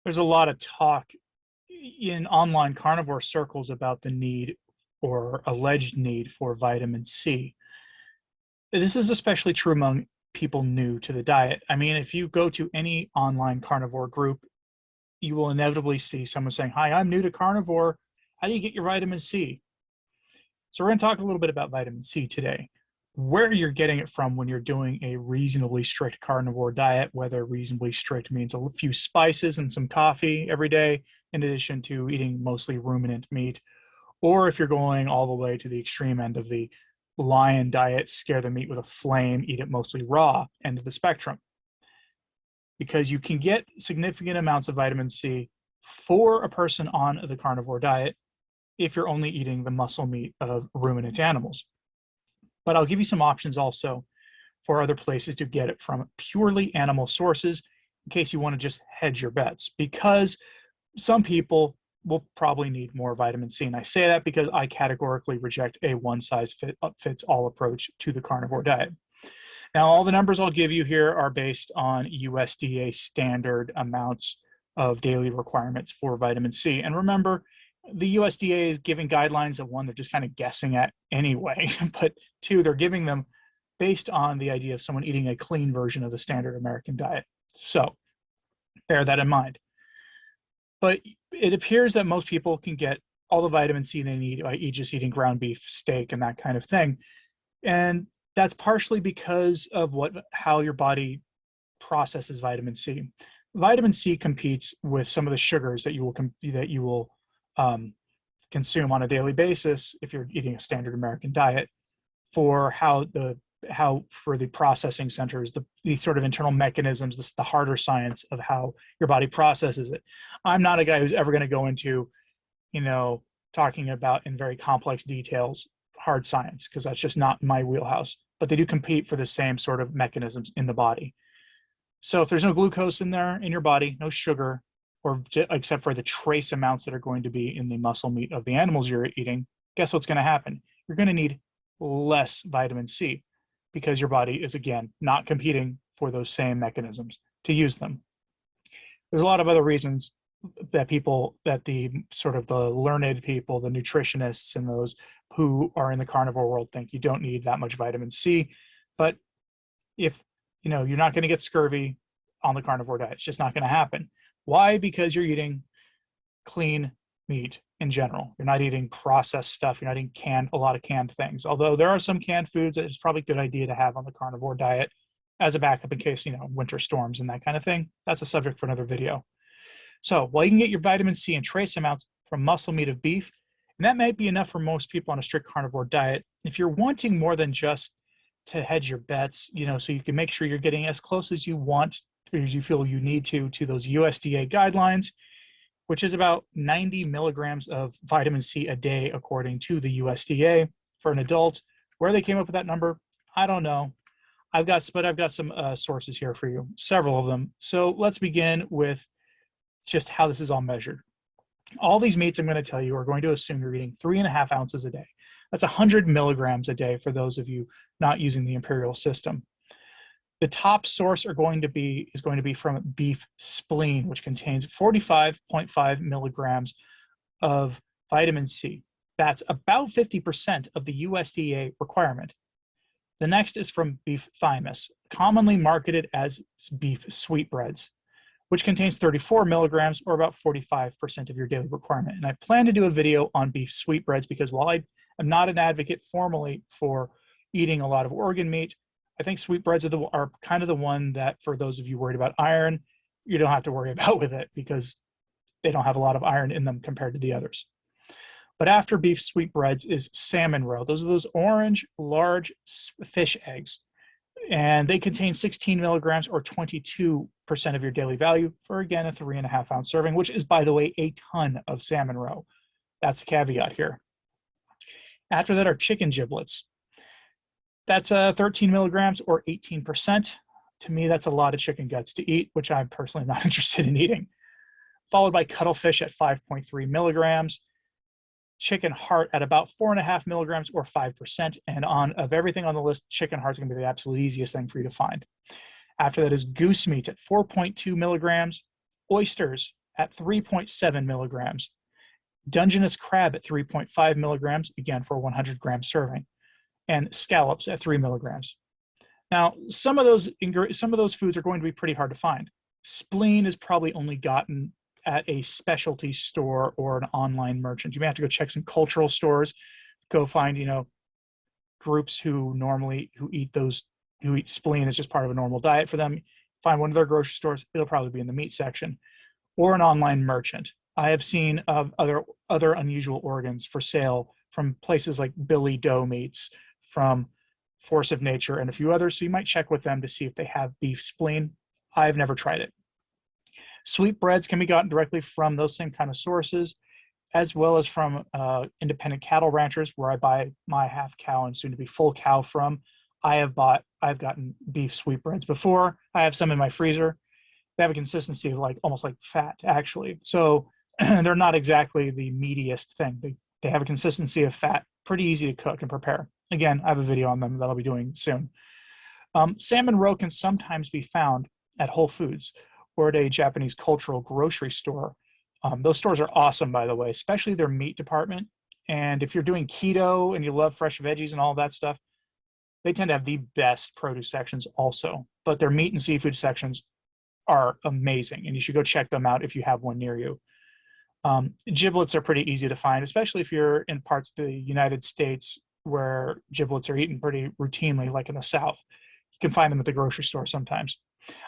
There's a lot of talk in online carnivore circles about the need or alleged need for vitamin C. This is especially true among people new to the diet. I mean, if you go to any online carnivore group, you will inevitably see someone saying, "Hi, I'm new to carnivore. How do you get your vitamin C?" So we're going to talk a little bit about vitamin C today, where you're getting it from when you're doing a reasonably strict carnivore diet, whether reasonably strict means a few spices and some coffee every day, in addition to eating mostly ruminant meat, or if you're going all the way to the extreme end of the lion diet, scare the meat with a flame, eat it mostly raw, end of the spectrum. Because you can get significant amounts of vitamin C for a person on the carnivore diet if you're only eating the muscle meat of ruminant animals. But I'll give you some options also for other places to get it from purely animal sources in case you want to just hedge your bets, because some people will probably need more vitamin C. And I say that because I categorically reject a one-size-fits-all approach to the carnivore diet. Now, all the numbers I'll give you here are based on USDA standard amounts of daily requirements for vitamin C. And remember, the USDA is giving guidelines that, one, they're just kind of guessing at anyway, but two, they're giving them based on the idea of someone eating a clean version of the standard American diet. So bear that in mind. But it appears that most people can get all the vitamin C they need by just eating ground beef, steak, and that kind of thing. And that's partially because of how your body processes vitamin C. Vitamin C competes with some of the sugars that you will consume on a daily basis if you're eating a standard American diet, for for the processing centers, the sort of internal mechanisms, the harder science of how your body processes it. I'm not a guy who's ever going to go into, talking about in very complex details hard science, because that's just not my wheelhouse. But they do compete for the same sort of mechanisms in the body. So if there's no glucose in there in your body, no sugar, or except for the trace amounts that are going to be in the muscle meat of the animals you're eating, guess what's going to happen? You're going to need less vitamin C, because your body is, again, not competing for those same mechanisms to use them. There's a lot of other reasons that the learned people, the nutritionists and those who are in the carnivore world think you don't need that much vitamin C. But if, you're not going to get scurvy on the carnivore diet, it's just not going to happen. Why? Because you're eating clean meat in general. You're not eating processed stuff. You're not eating a lot of canned things. Although there are some canned foods that it's probably a good idea to have on the carnivore diet as a backup in case, winter storms and that kind of thing. That's a subject for another video. So while you can get your vitamin C in trace amounts from muscle meat of beef, and that might be enough for most people on a strict carnivore diet, if you're wanting more than just to hedge your bets, so you can make sure you're getting as close as you want or as you feel you need to those USDA guidelines, which is about 90 milligrams of vitamin C a day, according to the USDA for an adult. Where they came up with that number, I don't know. I've got some sources here for you, several of them. So let's begin with just how this is all measured. All these meats I'm going to tell you are going to assume you're eating 3.5 ounces a day. That's 100 milligrams a day for those of you not using the imperial system. The top source is going to be from beef spleen, which contains 45.5 milligrams of vitamin C. That's about 50% of the USDA requirement. The next is from beef thymus, commonly marketed as beef sweetbreads, which contains 34 milligrams, or about 45% of your daily requirement. And I plan to do a video on beef sweetbreads because while I am not an advocate formally for eating a lot of organ meat, I think sweetbreads are kind of the one that, for those of you worried about iron, you don't have to worry about with it because they don't have a lot of iron in them compared to the others. But after beef sweetbreads is Salmon Roe. Those are those orange, large fish eggs. And they contain 16 milligrams, or 22% of your daily value, for, again, a 3.5 ounce serving, which is, by the way, a ton of Salmon Roe. That's a caveat here. After that are chicken giblets. That's 13 milligrams, or 18%. To me, that's a lot of chicken guts to eat, which I'm personally not interested in eating. Followed by cuttlefish at 5.3 milligrams. Chicken heart at about 4.5 milligrams, or 5%. And of everything on the list, chicken heart is going to be the absolute easiest thing for you to find. After that is goose meat at 4.2 milligrams, oysters at 3.7 milligrams, Dungeness crab at 3.5 milligrams, again for a 100-gram serving, and scallops at 3 milligrams. Now, some of those foods are going to be pretty hard to find. Spleen is probably only gotten at a specialty store or an online merchant. You may have to go check some cultural stores, go find, groups who eat spleen as just part of a normal diet for them. Find one of their grocery stores. It'll probably be in the meat section, or an online merchant. I have seen other unusual organs for sale from places like Billy Doe Meats, from Force of Nature, and a few others. So you might check with them to see if they have beef spleen. I've never tried it. Sweetbreads can be gotten directly from those same kind of sources, as well as from independent cattle ranchers, where I buy my half cow and soon to be full cow from. I've gotten beef sweetbreads before. I have some in my freezer. They have a consistency of almost like fat, actually. So they're not exactly the meatiest thing. They have a consistency of fat, pretty easy to cook and prepare. Again, I have a video on them that I'll be doing soon. Salmon Roe can sometimes be found at Whole Foods or at a Japanese cultural grocery store. Those stores are awesome, by the way, especially their meat department. And if you're doing keto and you love fresh veggies and all that stuff, they tend to have the best produce sections also. But their meat and seafood sections are amazing, and you should go check them out if you have one near you. Giblets are pretty easy to find, especially if you're in parts of the United States where giblets are eaten pretty routinely, like in the South. You can find them at the grocery store sometimes.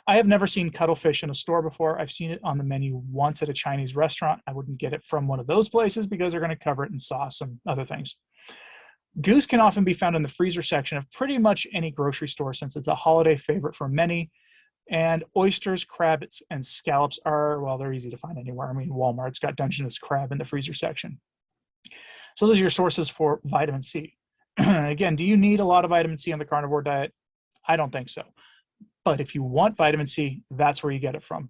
I have never seen cuttlefish in a store before. I've seen it on the menu once at a Chinese restaurant. I wouldn't get it from one of those places because they're going to cover it in sauce and other things. Goose can often be found in the freezer section of pretty much any grocery store, since it's a holiday favorite for many. And oysters, crabs, and scallops they're easy to find anywhere. I mean, Walmart's got Dungeness crab in the freezer section. So those are your sources for vitamin C. Again, do you need a lot of vitamin C on the carnivore diet? I don't think so. But if you want vitamin C, that's where you get it from.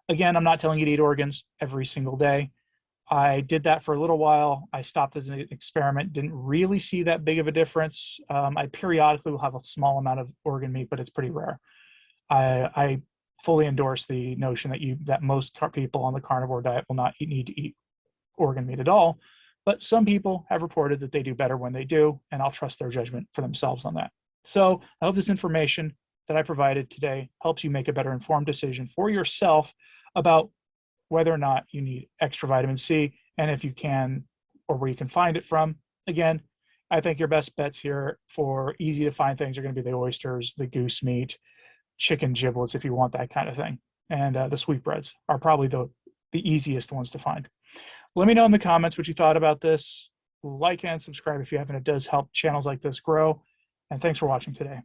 Again, I'm not telling you to eat organs every single day. I did that for a little while. I stopped as an experiment, didn't really see that big of a difference. I periodically will have a small amount of organ meat, but it's pretty rare. I fully endorse the notion that most people on the carnivore diet will not need to eat organ meat at all. But some people have reported that they do better when they do, and I'll trust their judgment for themselves on that. So I hope this information that I provided today helps you make a better informed decision for yourself about whether or not you need extra vitamin C, and if you can, or where you can find it from. Again, I think your best bets here for easy to find things are going to be the oysters, the goose meat, chicken giblets if you want that kind of thing, and the sweetbreads are probably the easiest ones to find. Let me know in the comments what you thought about this. Like and subscribe if you haven't. It does help channels like this grow. And thanks for watching today.